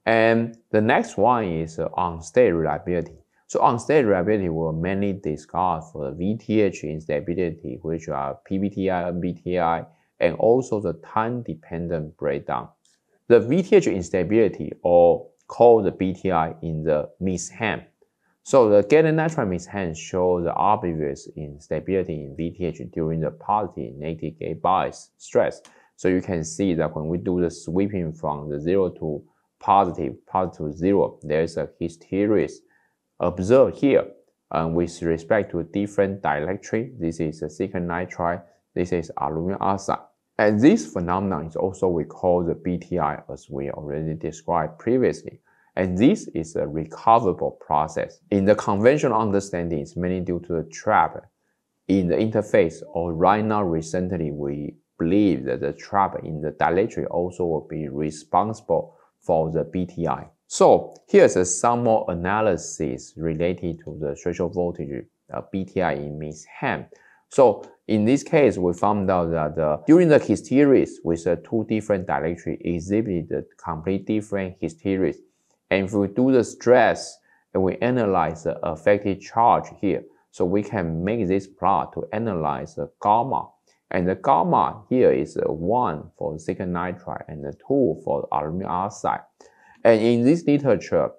And the next one is on-state reliability. So on-state reliability will mainly discuss for the VTH instability, which are PBTI, NBTI, and also the time-dependent breakdown. The VTH instability, or called the BTI in the Measham. So the gallium nitride Measham shows the obvious instability in VTH during the positive negative gate bias stress. So you can see that when we do the sweeping from the 0 to positive to 0, there is a hysteresis observed here with respect to different dielectric. This is a silicon nitride, this is aluminum oxide. And this phenomenon is also we call the BTI, as we already described previously. And this is a recoverable process. In the conventional understanding, it's mainly due to the trap in the interface, or right now recently we believe that the trap in the dielectric also will be responsible for the BTI. So here's some more analysis related to the threshold voltage BTI in Measham. So in this case, we found out that during the hysteresis with two different dielectric exhibited complete different hysteresis. And if we do the stress and we analyze the affected charge here, so we can make this plot to analyze the gamma. And the gamma here is 1 for silicon nitride and 2 for aluminum oxide. And in this literature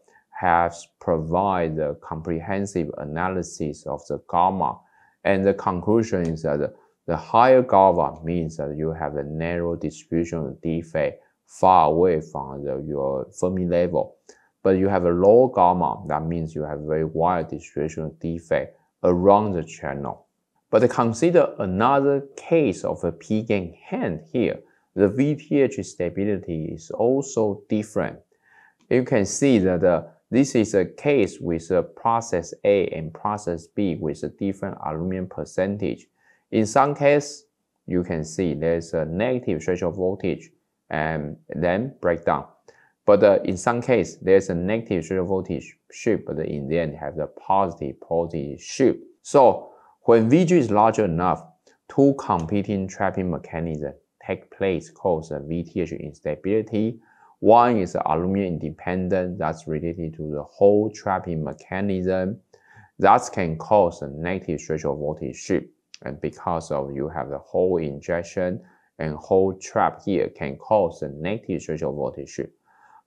has provided a comprehensive analysis of the gamma. And the conclusion is that the higher gamma means that you have a narrow distribution of defect far away from your Fermi level. But you have a low gamma, that means you have very wide distribution of defect around the channel. But consider another case of a P-GaN hand here. The VTH stability is also different. You can see that this is a case with process A and process B with a different aluminum percentage. In some cases, you can see there's a negative threshold voltage and then breakdown. But in some cases, there's a negative threshold voltage shift, but in the end have the positive shift. So when VG is large enough, two competing trapping mechanisms take place called VTH instability. One is aluminum independent, that's related to the whole trapping mechanism. That can cause a negative threshold voltage shift. And because of you have the whole injection and whole trap here can cause a negative threshold voltage shift.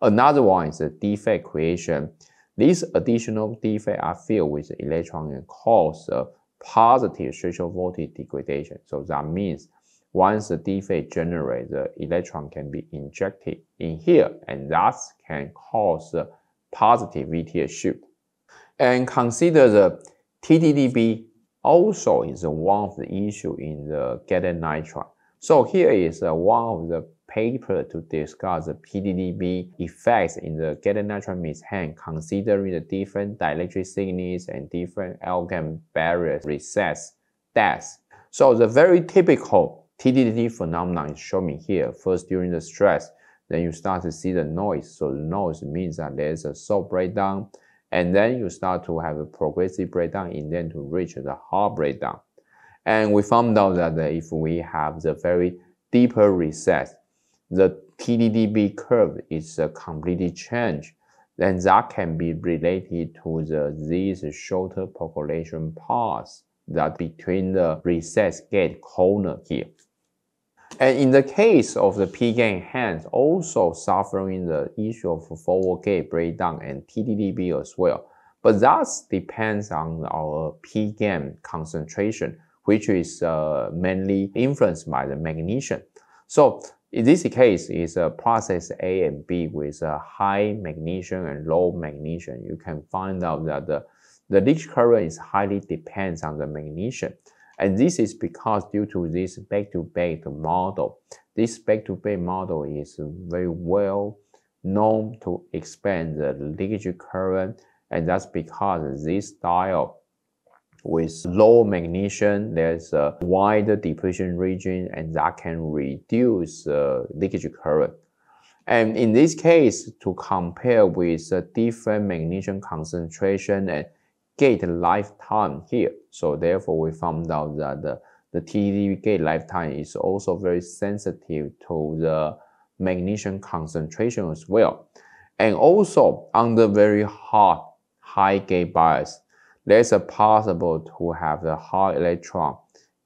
Another one is the defect creation. These additional defects are filled with electron and cause a positive threshold voltage degradation. So that means once the defect generates, the electron can be injected in here, and that can cause a positive VTH shift. And consider the TDDB also is one of the issues in the gallium nitride. So here is one of the paper to discuss the PDDB effects in the gallium nitride Measham, considering the different dielectric thickness and different alkaline barrier recess depths. So the very typical TDD phenomenon is shown here. First during the stress, then you start to see the noise. So the noise means that there's a salt breakdown, and then you start to have a progressive breakdown and then to reach the hard breakdown. And we found out that if we have the very deeper recess, the TDDB curve is completely changed, then that can be related to these shorter population paths that between the recess gate corner here. And in the case of the P-GaN hands, also suffering the issue of forward gate breakdown and TDDB as well. But that depends on our P-GaN concentration, which is mainly influenced by the magnesium. So in this case, is a process A and B with a high magnesium and low magnesium. You can find out that the leakage current is highly depends on the magnesium. And this is because due to this back-to-back model. This back-to-back model is very well known to expand the leakage current, and that's because this diode with low magnesium, there's a wider depletion region, and that can reduce leakage current. And in this case, to compare with different magnesium concentration and gate lifetime here, so therefore we found out that the TDDB gate lifetime is also very sensitive to the magnesium concentration as well. And also, under very hot, high gate bias, there's a possible to have the hot electron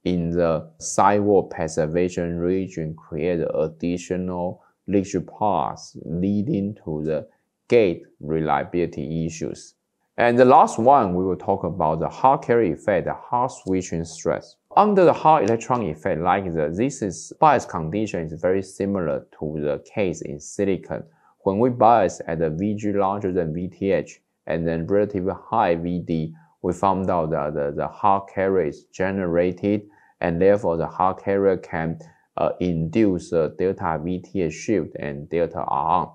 in the sidewall passivation region create additional leakage paths leading to the gate reliability issues. And the last one, we will talk about the hot carrier effect, the hot switching stress. Under the hot electron effect, like this is bias condition is very similar to the case in silicon. When we bias at the Vg larger than Vth and then relatively high Vd, we found out that the hot carrier is generated, and therefore the hot carrier can induce a delta Vth shift and delta Ron.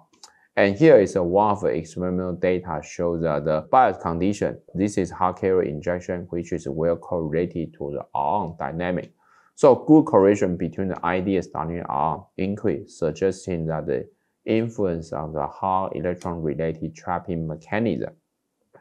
And here is one of the experimental data shows that the bias condition, this is hot carrier injection, which is well correlated to the Ron dynamic. So good correlation between the ID starting Ron increase, suggesting that the influence of the hot electron-related trapping mechanism.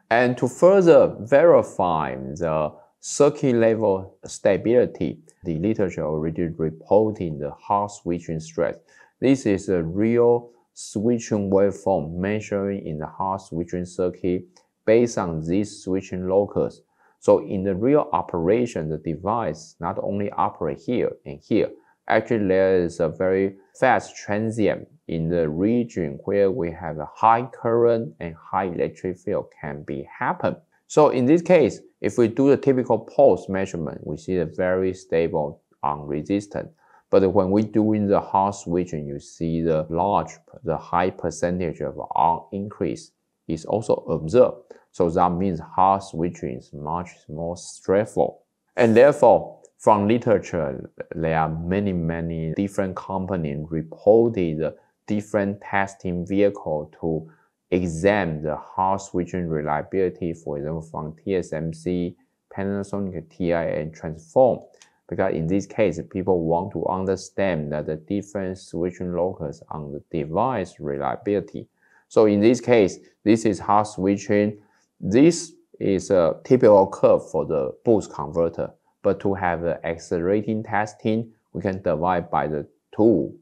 And to further verify the circuit level stability, the literature already reporting the hot switching stress. This is a real switching waveform measuring in the hot switching circuit based on these switching locus. So in the real operation, the device not only operate here and here, actually there is a very fast transient in the region where we have a high current and high electric field can be happen. So in this case, if we do the typical pulse measurement, we see a very stable on resistance. But when we doing the hot switching, you see the high percentage of on increase is also observed. So that means hot switching is much more stressful. And therefore, from literature, there are many different companies reported different testing vehicle to examine the hot switching reliability, for example, from TSMC, Panasonic, TI, and Transphorm. Because in this case, people want to understand that the different switching locus on the device reliability. So in this case, this is hot switching. This is a typical curve for the boost converter. But to have the accelerating testing, we can divide by the two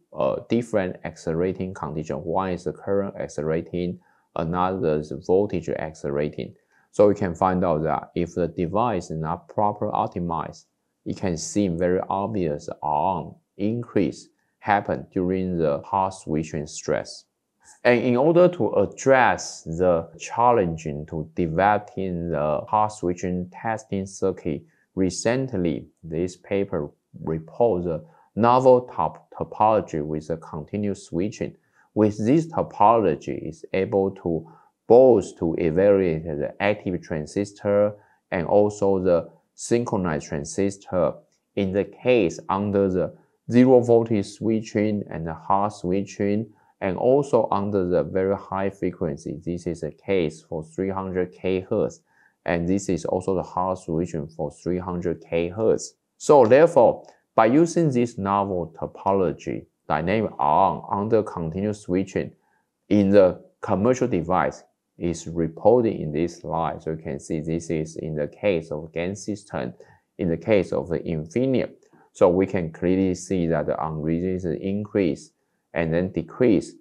different accelerating conditions. One is the current accelerating, another is voltage accelerating. So we can find out that if the device is not properly optimized, it can seem very obvious on increase happen during the hot switching stress. And in order to address the challenge to developing the hot switching testing circuit, recently this paper reports a novel topology with a continuous switching. With this topology, is able to both to evaluate the active transistor and also the synchronized transistor in the case under the zero voltage switching and the hot switching, and also under the very high frequency. This is a case for 300 kHz, and this is also the hot switching for 300 kHz. So therefore, by using this novel topology, dynamic Ron under continuous switching in the commercial device is reported in this slide. So you can see this is in the case of GaN system, in the case of the Infineon. So we can clearly see that the on-resistance increase and then decrease,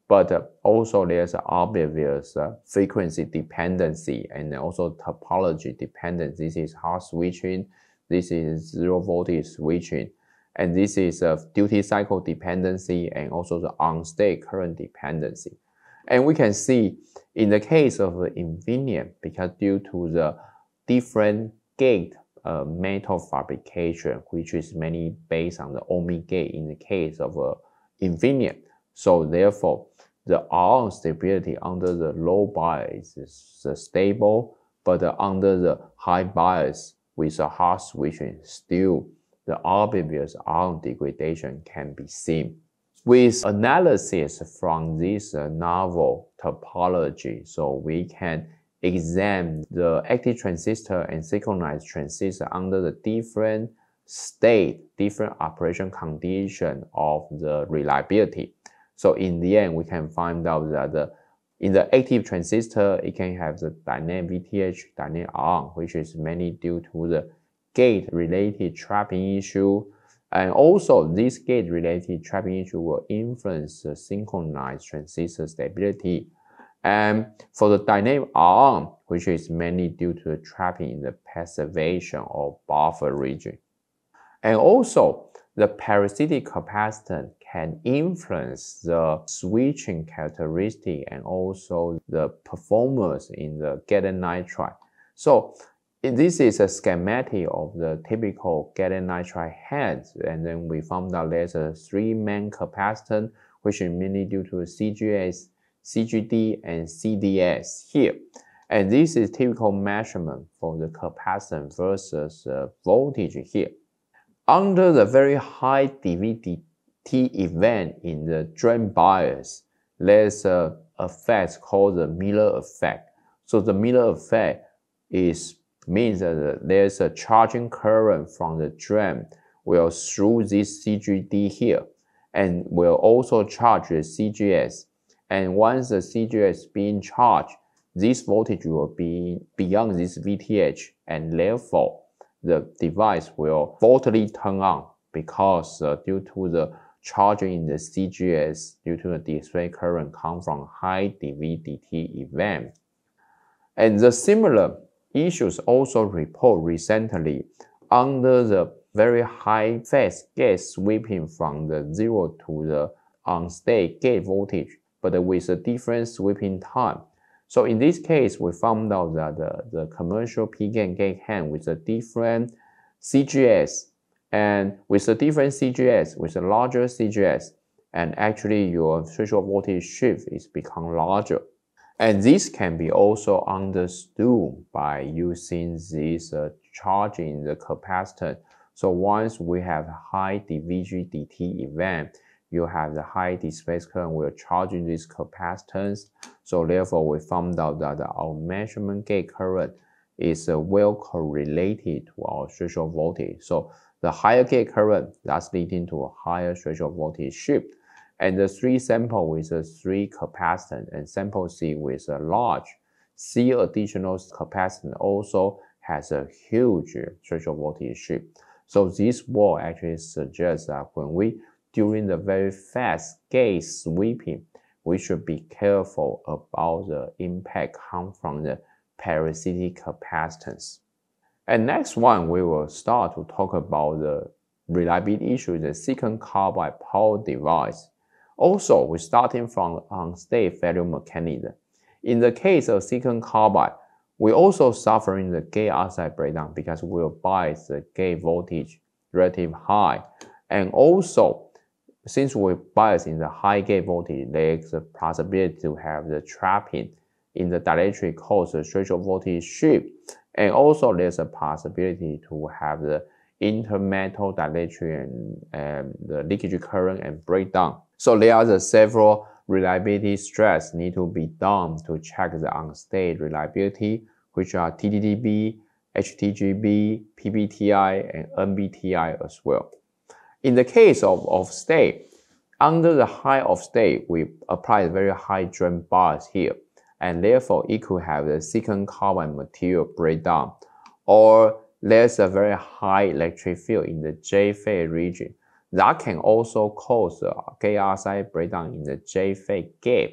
but also there's obvious frequency dependency and also topology dependence. This is hot switching, this is zero voltage switching, and this is a duty cycle dependency and also the on-state current dependency. And we can see in the case of Infineon, because due to the different gate metal fabrication, which is mainly based on the ohmic gate in the case of Infineon, so therefore the Ron stability under the low bias is stable, but under the high bias with a hot switching, still the obvious Ron degradation can be seen. With analysis from this novel topology, so we can examine the active transistor and synchronized transistor under the different state, different operation condition of the reliability. So in the end, we can find out that in the active transistor, it can have the dynamic VTH, dynamic Ron, which is mainly due to the gate-related trapping issue. And also, this gate-related trapping issue will influence the synchronized transistor stability. And for the dynamic arm, which is mainly due to the trapping in the passivation or buffer region. And also, the parasitic capacitance can influence the switching characteristic and also the performance in the gallium nitride. So this is a schematic of the typical gallium nitride heads, and then we found out there's a three main capacitance, which is mainly due to CGS, CGD, and CDS here. And this is typical measurement for the capacitance versus voltage here. Under the very high DVDT event in the drain bias, there's an effect called the Miller effect. So the Miller effect means that there's a charging current from the drain will through this CGD here and will also charge the CGS. And once the CGS being charged, this voltage will be beyond this VTH, and therefore the device will voltage turn on because due to the charging in the CGS due to the display current come from high DVDT event. And the similar issues also reported recently under the very high phase gate sweeping from the 0 to the on-state gate voltage, but with a different sweeping time. So in this case, we found out that the commercial P-GaN gate hand with a different CGS and with a different CGS, with a larger CGS, and actually your threshold voltage shift is become larger. And this can be also understood by using this charging the capacitor. So once we have high DVGDT event, you have the high displaced current will charging this capacitance. So therefore, we found out that our measurement gate current is well correlated to our threshold voltage. So the higher gate current, that's leading to a higher threshold voltage shift. And the three sample with a 3 capacitance and sample C with a large C additional capacitance also has a huge threshold voltage shift. So this will actually suggest that during the very fast gate sweeping, we should be careful about the impact come from the parasitic capacitance. And next one, we will start to talk about the reliability issue, the silicon carbide power device. Also, we're starting from on-state failure mechanism. In the case of silicon carbide, we also suffering the gate oxide breakdown because we will bias the gate voltage relatively high. And also, since we bias in the high gate voltage, there's a possibility to have the trapping in the dielectric cause the threshold voltage shift. And also, there's a possibility to have the intermetal dielectric and the leakage current and breakdown. So there are the several reliability stress need to be done to check the on-state reliability, which are TDDB, HTGB, PBTI, and NBTI as well. In the case of off-state, under the high off-state, we apply very high drain bias here, and therefore it could have the silicon carbide material breakdown, or there's a very high electric field in the J-phase region. That can also cause a gate oxide breakdown in the J-phase gap.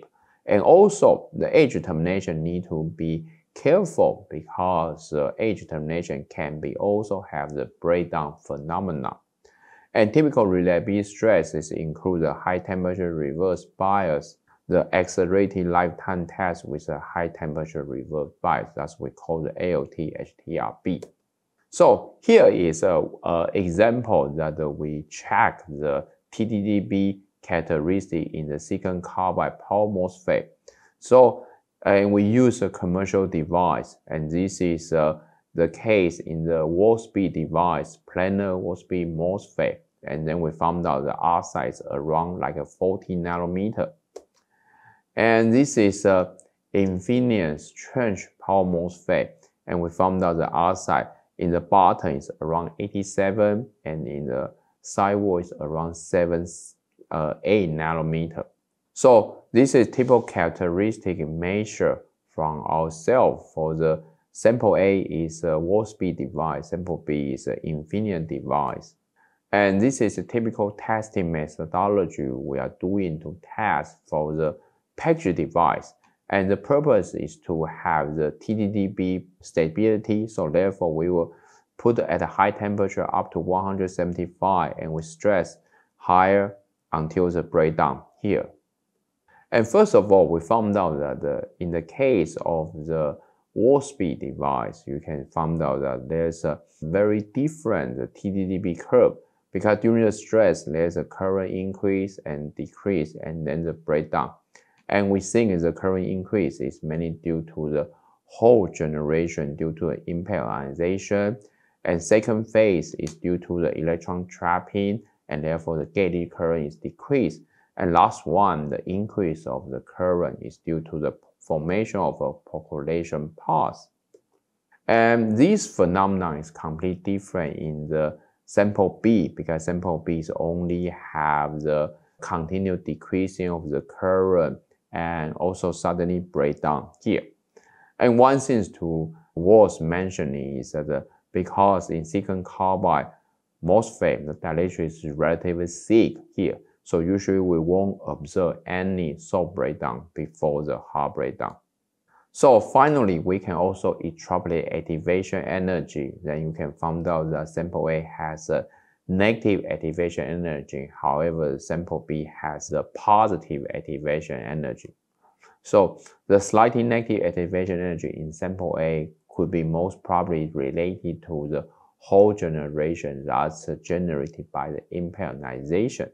And also, the edge termination need to be careful because edge termination can be also have the breakdown phenomenon. And typical reliability stresses include the high temperature reverse bias, the accelerated lifetime test with a high temperature reverse bias. That's what we call the ALT HTRB. So here is an example that we check the TDDB characteristic in the silicon carbide power MOSFET. So and we use a commercial device, and this is the case in the Wolfspeed device, planar Wolfspeed MOSFET, and then we found out the R size around like a 40 nanometer. And this is a Infineon's trench power MOSFET, and we found out the R size in the bottom is around 87, and in the sidewall is around 8 nanometer. So this is typical characteristic measure from ourselves. For the sample A is a Wolfspeed device, sample B is an Infineon device. And this is a typical testing methodology we are doing to test for the package device. And the purpose is to have the TDDB stability. So therefore, we will put at a high temperature up to 175 and we stress higher until the breakdown here. And first of all, we found out that in the case of the Wolfspeed device, you can find out that there's a very different TDDB curve, because during the stress, there's a current increase and decrease and then the breakdown. And we think the current increase is mainly due to the whole generation due to the impaired ionization. And second phase is due to the electron trapping, and therefore the gated current is decreased. And last one, the increase of the current is due to the formation of a percolation path. And this phenomenon is completely different in the sample B, because sample B only have the continued decreasing of the current and also suddenly breakdown here. And one thing to worth mentioning is that because in silicon carbide MOSFET, the dielectric is relatively thick here, so usually we won't observe any soft breakdown before the hard breakdown. So finally, we can also extrapolate activation energy. Then you can find out that sample A has a negative activation energy. However, sample B has a positive activation energy. So the slightly negative activation energy in sample A could be most probably related to the whole generation that's generated by the impaired ionization.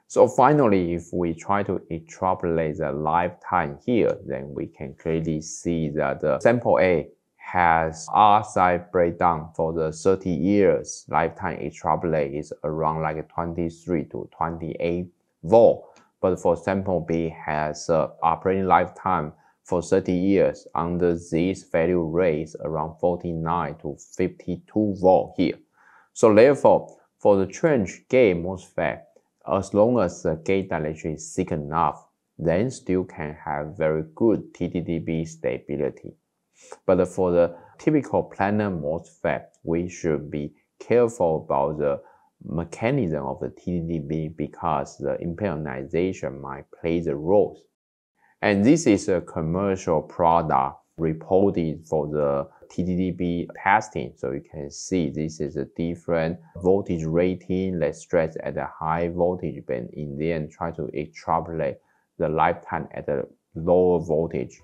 So finally, if we try to extrapolate the lifetime here, then we can clearly see that the sample A has R-side breakdown for the 30 years. Lifetime extrapolate is around like 23 to 28 volt. But for sample B has operating lifetime for 30 years under this value range around 49 to 52 volt here. So therefore, for the trench gate MOSFET, as long as the gate dielectric is thick enough, then still can have very good TDDB stability. But for the typical planar MOSFET, we should be careful about the mechanism of the TDDB because the impaired ionization might play the roles. And this is a commercial product reported for the TDDB testing. So you can see this is a different voltage rating that stress at a high voltage band, in the end try to extrapolate the lifetime at a lower voltage.